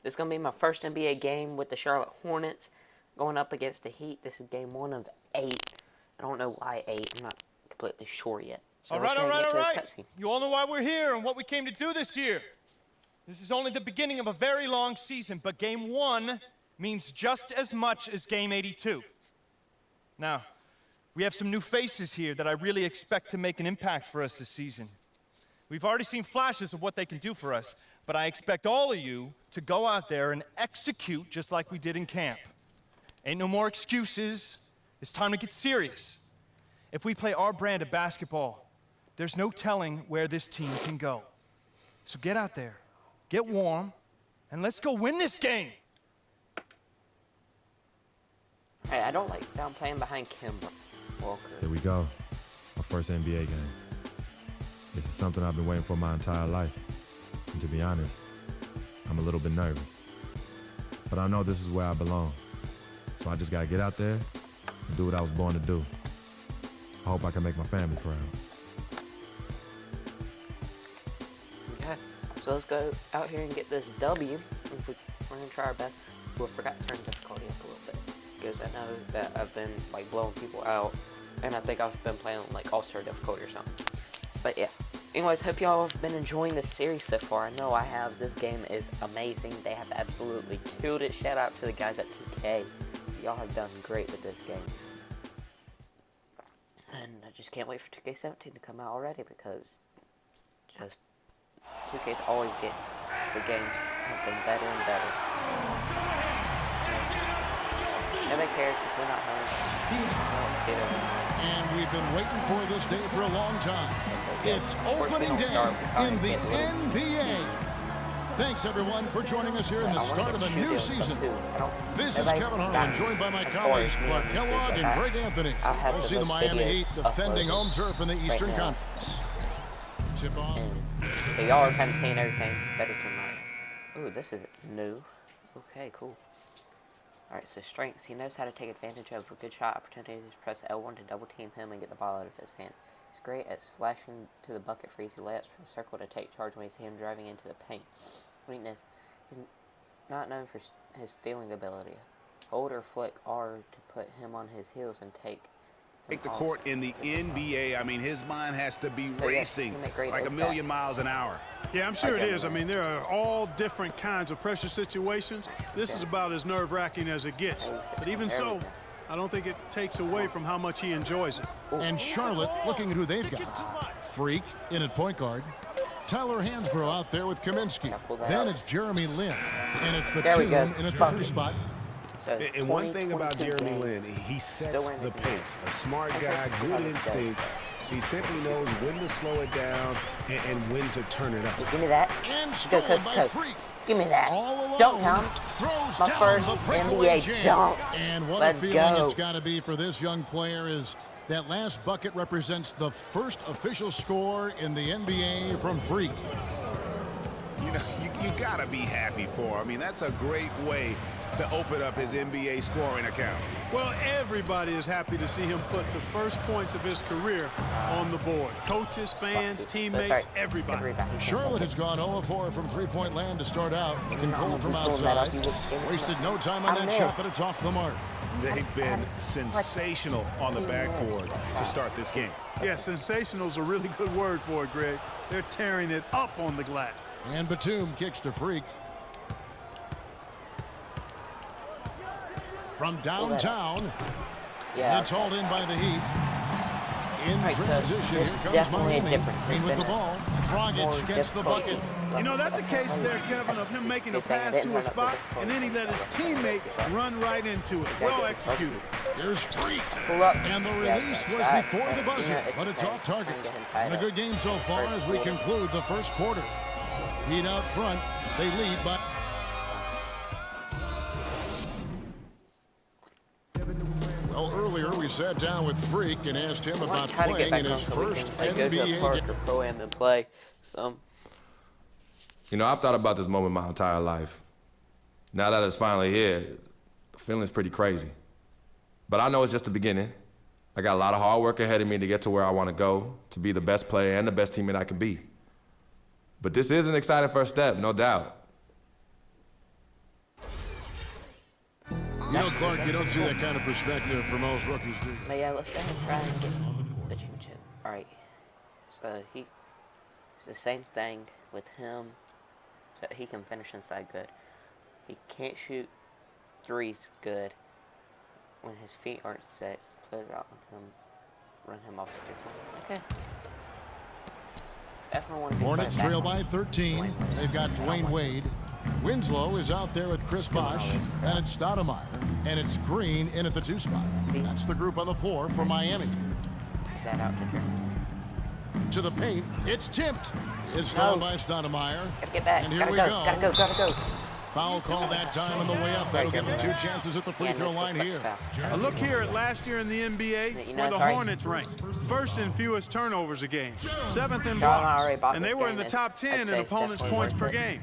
This is going to be my first NBA game with the Charlotte Hornets going up against the Heat. This is game 1 of 8. I don't know why 8. I'm not completely sure yet. So all right. You all know why we're here and what we came to do this year. This is only the beginning of a very long season, but game 1 means just as much as game 82. Now, we have some new faces here that I really expect to make an impact for us this season. We've already seen flashes of what they can do for us, but I expect all of you to go out there and execute just like we did in camp. Ain't no more excuses. It's time to get serious. If we play our brand of basketball, there's no telling where this team can go. So get out there, get warm, and let's go win this game. Hey, I don't like down playing behind Kimber Walker. Here we go. My first NBA game. This is something I've been waiting for my entire life. And to be honest, I'm a little bit nervous. But I know this is where I belong. So I just gotta get out there and do what I was born to do. I hope I can make my family proud. Okay, so let's go out here and get this W. We're gonna try our best. Ooh, I forgot to turn difficulty up a little bit, because I know that I've been like blowing people out, and I think I've been playing like all-star difficulty or something. But yeah, anyways, hope y'all have been enjoying this series so far. I know I have. This game is amazing. They have absolutely killed it. Shout out to the guys at 2K. Y'all have done great with this game. And I just can't wait for 2K17 to come out already, because just 2K's always getting the games have been better and better. Nobody cares because we're not home. And we've been waiting for this day for a long time. It's opening day in the NBA. Thanks, everyone, for joining us here in the start of a new season. This is Kevin Harlan, joined by my colleagues Clark Kellogg and Greg Anthony. We'll see the Miami Heat defending home turf in the Eastern Conference. Tip on. So y'all are kind of seeing everything better tonight. Ooh, this is new. Okay, cool. Alright, so strengths. He knows how to take advantage of a good shot opportunities. Press L1 to double team him and get the ball out of his hands. He's great at slashing to the bucket for easy layups. Press circle to take charge when you see him driving into the paint. Weakness. He's not known for his stealing ability. Hold or flick R to put him on his heels and take the court in the NBA. I mean, his mind has to be racing like a million miles an hour. Yeah, I'm sure it is. I mean, there are all different kinds of pressure situations. This is about as nerve-wracking as it gets. But even so, I don't think it takes away from how much he enjoys it. And Charlotte looking at who they've got. Freak in at point guard. Tyler Hansbrough out there with Kaminsky. Then it's Jeremy Lin. And it's Batum in at the 3 spot. So and one thing about Jeremy Lin, he sets the pace. A smart guy, good instincts. He simply knows when to slow it down and when to turn it up. Give me that. And stolen by Freak. Give me that. Dunk, Tom. My first NBA dunk. And what a feeling it's got to be for this young player is that last bucket represents the first official score in the NBA from Freak. You know, you got to be happy for him. I mean, that's a great way to open up his NBA scoring account. Well, everybody is happy to see him put the first points of his career on the board. Coaches, fans, teammates, everybody. Charlotte has gone 0-4 from three-point land to start out. Looking cold from outside. Wasted no time on that shot, but it's off the mark. They've been sensational on the backboard to start this game. Yeah, sensational is a really good word for it, Greg. They're tearing it up on the glass. And Batum kicks to Freak. From downtown, it's hauled in by the Heat. In transition, here comes Miami. Green with the ball. Dragic gets the bucket. You know, that's a case there, Kevin, of him making a pass to a spot, and then he let his teammate run right into it. Well executed. There's Freak. And the release was before the buzzer, but it's off target. And a good game so far as we conclude the first quarter. Heat out front. They lead by... Well, earlier we sat down with Freak and asked him about playing in his first NBA game. Go to a park or pro-am and play some. You know, I've thought about this moment my entire life. Now that it's finally here, the feeling's pretty crazy. But I know it's just the beginning. I got a lot of hard work ahead of me to get to where I want to go, to be the best player and the best teammate I can be. But this is an exciting first step, no doubt. You know, Clark, you don't see that kind of perspective for most rookies, do you? But yeah, let's go ahead and try and get the championship. Alright. So it's the same thing with him. So he can finish inside good. He can't shoot threes good when his feet aren't set. Close out on him. Run him off the 3-point. Okay. Definitely want to Hornets trail by 13. They've got Dwayne Wade. Winslow is out there with Chris Bosh, and it's Stoudemire, and it's Green in at the 2 spot. That's the group on the floor for Miami. That out to her. To the paint, it's tipped. It's fouled by Stoudemire. Gotta get back. And here Gotta we go. go. Gotta go. Foul call that time on the way up. That'll give them 2 chances at the free throw line here. A look here at last year in the NBA, where the Hornets ranked first in fewest turnovers a game, 7th in blocks, and they were in the top 10 in opponents' points per game.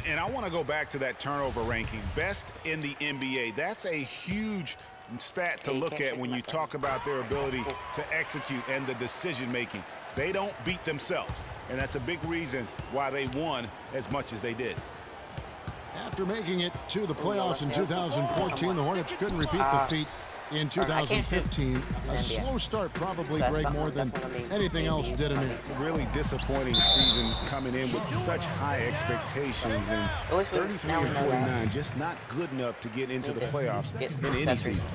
And I want to go back to that turnover ranking. Best in the NBA. That's a huge stat to look at when you talk about their ability to execute and the decision making. They don't beat themselves, and that's a big reason why they won as much as they did. After making it to the playoffs in 2014, the Hornets couldn't repeat the feat in 2015. A slow start probally, Greg, more than anything else did in it. Really disappointing season coming in with such high expectations, and 33 and 49 just not good enough to get into the playoffs in any season.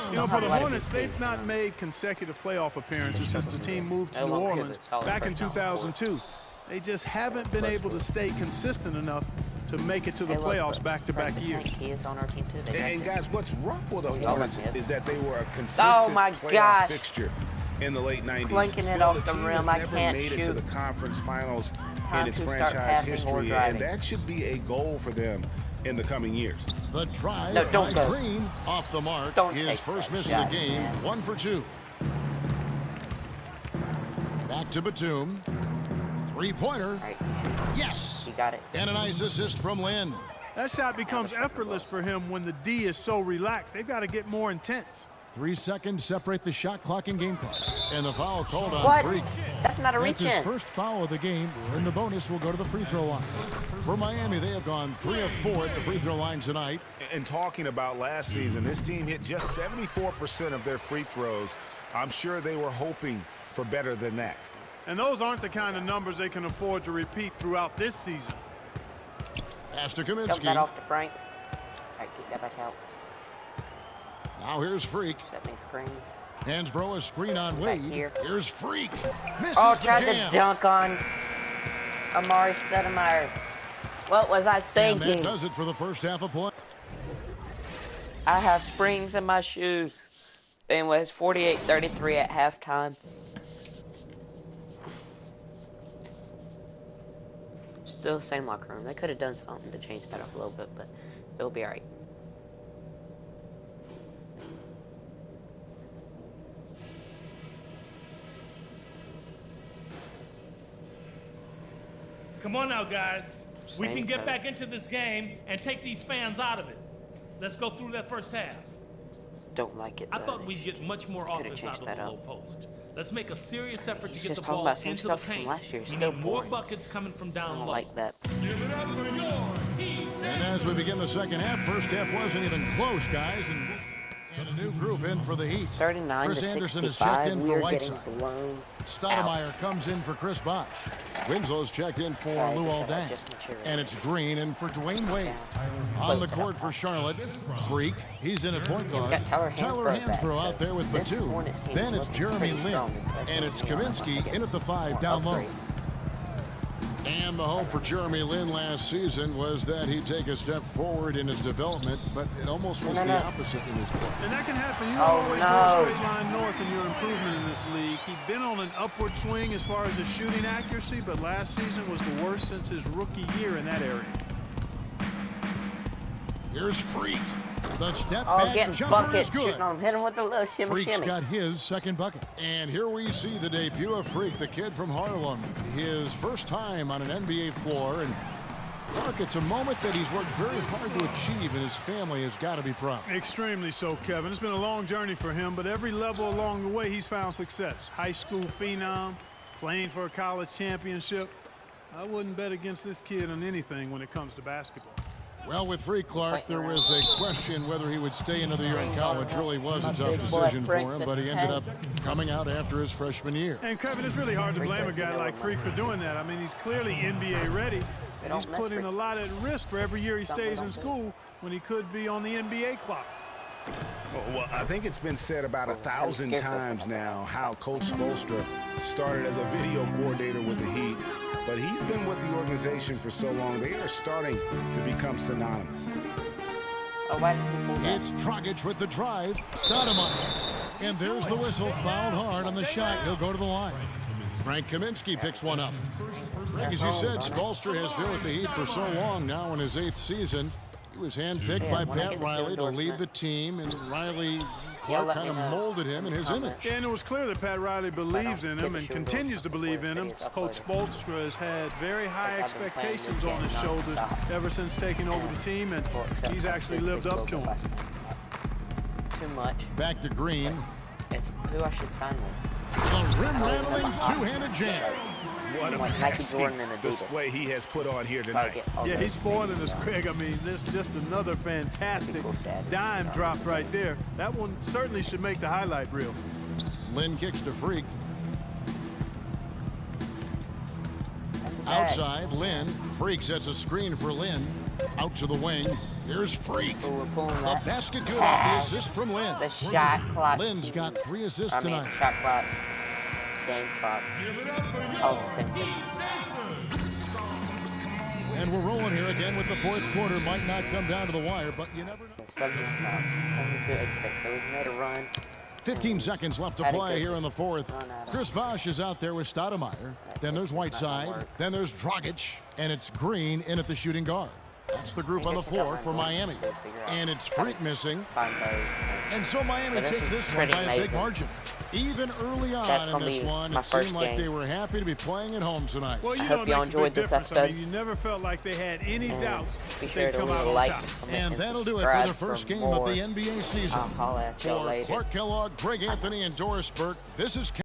You know, for the Hornets, they've not made consecutive playoff appearances since the team moved to New Orleans back in 2002. They just haven't been able to stay consistent enough to make it to the playoffs back-to-back years. He is on our team too. And guys, what's rough with the Hornets is that they were a consistent playoff fixture in the late 90s. Blinking it off the rim, I can't made shoot. it to the conference finals in its franchise history, and that should be a goal for them in the coming years. The drive by Green off the mark. His first miss of the game, 1 for 2. Back to Batum. 3-pointer. Yes. He got it. And a nice assist from Lynn. That shot becomes effortless for him when the D is so relaxed. They've got to get more intense. 3 seconds separate the shot clock and game clock. And the foul called on Freak. That's not a reach in. That's his first foul of the game, and the bonus will go to the free throw line. For Miami, they have gone 3 of 4 at the free throw line tonight. And talking about last season, this team hit just 74% of their free throws. I'm sure they were hoping for better than that. And those aren't the kind of numbers they can afford to repeat throughout this season. Pass to Kaminsky. Jump that off to Frank. All right, kick that back out. Now here's Freak. Set me screen. Hansbrough a screen on Wade. Here's Freak. Misses tried to dunk on Amari Stoudemire. What was I thinking? And that does it for the first half of play. I have springs in my shoes. And was 48-33 at halftime. Still the same locker room. They could have done something to change that up a little bit, but it'll be alright. Come on now, guys. We can get back into this game and take these fans out of it. Let's go through that first half. Don't like it. I thought we'd get much more offense out of the low post. Let's make a serious effort to get the ball into the paint. We need more buckets coming from down low. I don't like that. And as we begin the second half, first half wasn't even close, guys. And a new group in for the Heat. 39 Chris to Anderson 65. is checked in for We're Whiteside. getting blown Stoudemire comes in for Chris Bosh. Winslow's checked in for Lou Aldang. And it's Green in for Dwayne Wade. On the court for Charlotte, Freak. He's in at point guard. Tyler Hansbrough out there with Batum. Then it's Jeremy Lin. And it's Kaminsky in at the 5 down low. And the hope for Jeremy Lin last season was that he'd take a step forward in his development, but it almost was the opposite in his play. And that can happen. You don't always go a straight line north in your improvement in this league. He'd been on an upward swing as far as his shooting accuracy, but last season was the worst since his rookie year in that area. Here's Freak. The step back jumper is good. Hit him with a little shimmy. Freak's got his second bucket. And here we see the debut of Freak, the kid from Harlem. His first time on an NBA floor. And Clark, it's a moment that he's worked very hard to achieve, and his family has got to be proud. Extremely so, Kevin. It's been a long journey for him, but every level along the way, he's found success. High school phenom, playing for a college championship. I wouldn't bet against this kid on anything when it comes to basketball. Well, with Freak Clark, there was a question whether he would stay another year in college. Really was a tough decision for him, but he ended up coming out after his freshman year. And Kevin, it's really hard to blame a guy like Freak for doing that. I mean, he's clearly NBA ready. And he's putting a lot at risk for every year he stays in school when he could be on the NBA clock. Well, I think it's been said about 1,000 times now how Coach Spoelstra started as a video coordinator with the Heat, but he's been with the organization for so long, they are starting to become synonymous. It's Dragic with the drive. Stoudemire. And there's the whistle. Fouled hard on the shot. He'll go to the line. Frank Kaminsky picks one up. As you said, Spoelstra has been with the Heat for so long now in his 8th season. He was handpicked by Pat Riley to lead the team, and Clark kind of molded him in his image. And it was clear that Pat Riley believes in him and continues to believe in him. Coach Spoelstra has had very high expectations on his shoulders ever since taking over the team, and he's actually lived up to them. Too much. Back to Green. It's who I should sign with. A rim-rattling two-handed jam. What a massive display he has put on here tonight. Yeah, he's spoiling us, Craig. I mean, there's just another fantastic dime drop right there. That one certainly should make the highlight reel. Lynn kicks to Freak. Outside, Lynn. Freak sets a screen for Lynn. Out to the wing. Here's Freak. The basket good off the assist from Lynn. The shot clock. Lynn's got 3 assists tonight. Shot clock. Game clock. And we're rolling here again with the 4th quarter. Might not come down to the wire, but you never know. 72-86. So we've made a run. 15 seconds left to play here in the 4th. Chris Bosh is out there with Stoudemire. Then there's Whiteside. Then there's Dragic. And it's Green in at the shooting guard. That's the group on the floor for Miami. And it's Freak missing. And so Miami takes this one by a big margin. Even early on in this one, it seemed like they were happy to be playing at home tonight. Well, you know, it makes a big difference. I mean, you never felt like they had any doubts that they'd come out on top. And that'll do it for the first game of the NBA season. For Clark Kellogg, Greg Anthony, and Doris Burke, this is